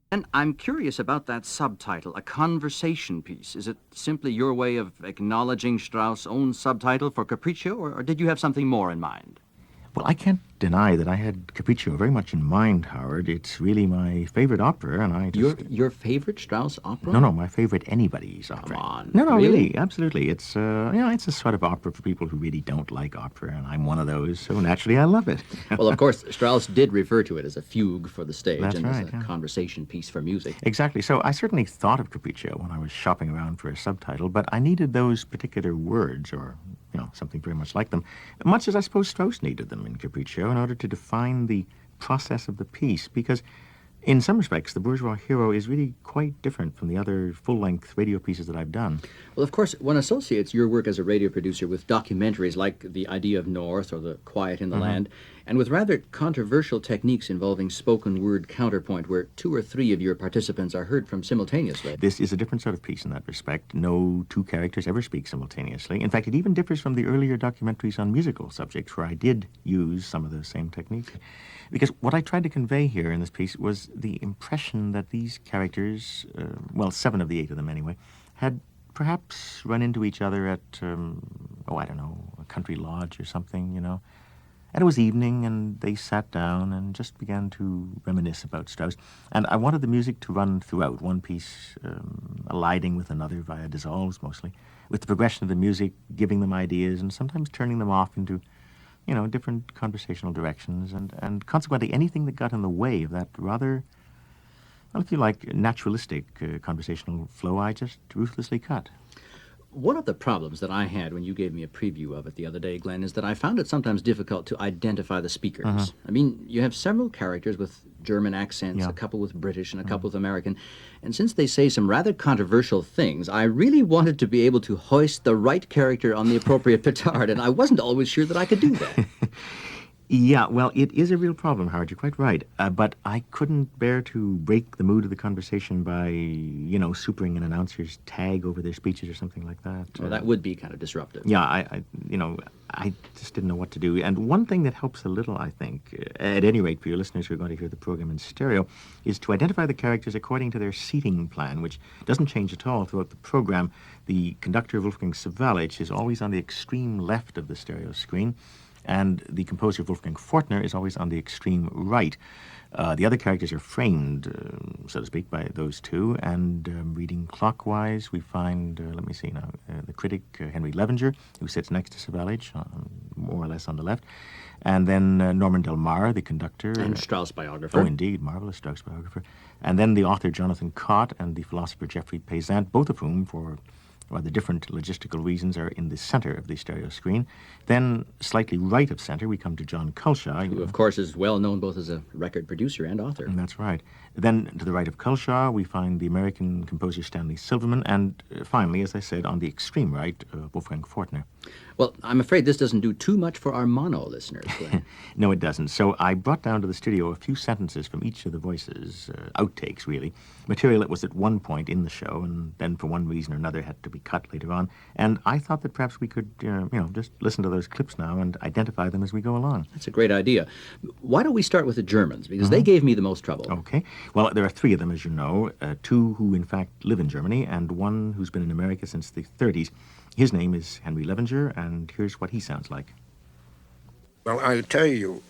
And I'm curious about that subtitle, a conversation piece. Is it simply your way of acknowledging Strauss' own subtitle for Capriccio, or did you have something more in mind? Well, I can't deny that I had Capriccio very much in mind, Howard. It's really my favorite opera, and I just... Your favorite Strauss opera? No, my favorite anybody's opera. Come on. No, Really? really, absolutely. It's, it's a sort of opera for people who really don't like opera, and I'm one of those, so naturally I love it. Well, of course, Strauss did refer to it as a fugue for the stage That's and right, as a yeah. conversation piece for music. Exactly. So I certainly thought of Capriccio when I was shopping around for a subtitle, but I needed those particular words, or, something very much like them, much as I suppose Strauss needed them in Capriccio in order to define the process of the piece, because in some respects, The Bourgeois Hero is really quite different from the other full-length radio pieces that I've done. Well, of course, one associates your work as a radio producer with documentaries like The Idea of North or The Quiet in the Land, and with rather controversial techniques involving spoken word counterpoint, where 2 or 3 of your participants are heard from simultaneously. This is a different sort of piece in that respect. No 2 characters ever speak simultaneously. In fact, it even differs from the earlier documentaries on musical subjects, where I did use some of those same techniques. Because what I tried to convey here in this piece was the impression that these characters, 7 of the 8 of them anyway, had perhaps run into each other at, a country lodge or something, And it was evening, and they sat down and just began to reminisce about Strauss. And I wanted the music to run throughout, one piece colliding with another via dissolves mostly, with the progression of the music giving them ideas and sometimes turning them off into different conversational directions, and consequently anything that got in the way of that rather, well, if you like, naturalistic conversational flow, I just ruthlessly cut. One of the problems that I had when you gave me a preview of it the other day, Glenn, is that I found it sometimes difficult to identify the speakers. I mean, you have several characters with German accents, Yeah. a couple with British, and a couple with American. And since they say some rather controversial things, I really wanted to be able to hoist the right character on the appropriate petard, and I wasn't always sure that I could do that. Yeah, well, it is a real problem, Howard. You're quite right. But I couldn't bear to break the mood of the conversation by, supering an announcer's tag over their speeches or something like that. Well, that would be kind of disruptive. Yeah, I just didn't know what to do. And one thing that helps a little, I think, at any rate for your listeners who are going to hear the program in stereo, is to identify the characters according to their seating plan, which doesn't change at all throughout the program. The conductor, Wolfgang Sawallisch, is always on the extreme left of the stereo screen, and the composer, Wolfgang Fortner, is always on the extreme right. The other characters are framed, so to speak, by those 2, and reading clockwise, we find, the critic, Henry Levenger, who sits next to Sawallisch, more or less on the left, and then Norman Del Mar, the conductor. And Strauss biographer. Oh, indeed, marvelous Strauss biographer. And then the author, Jonathan Cott, and the philosopher, Geoffrey Pezant, both of whom, for rather different logistical reasons, are in the center of the stereo screen. Then, slightly right of center, we come to John Culshaw. Who, of course, is well known both as a record producer and author. And that's right. Then, to the right of Culshaw, we find the American composer Stanley Silverman, and finally, as I said, on the extreme right, Wolfgang Fortner. Well, I'm afraid this doesn't do too much for our mono listeners, Glenn. No, it doesn't. So I brought down to the studio a few sentences from each of the voices, outtakes, really, material that was at one point in the show, and then for one reason or another had to be cut later on. And I thought that perhaps we could, just listen to those clips now and identify them as we go along. That's a great idea. Why don't we start with the Germans, because they gave me the most trouble. Okay. Well, there are 3 of them, as you know, 2 who, in fact, live in Germany, and 1 who's been in America since the 30s. His name is Henry Levenger, and here's what he sounds like. Well, I'll tell you,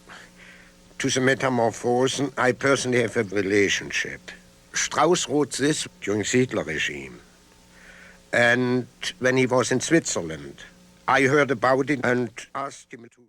to the Metamorphosen, I personally have a relationship. Strauss wrote this during the Hitler regime. And when he was in Switzerland, I heard about it and asked him to...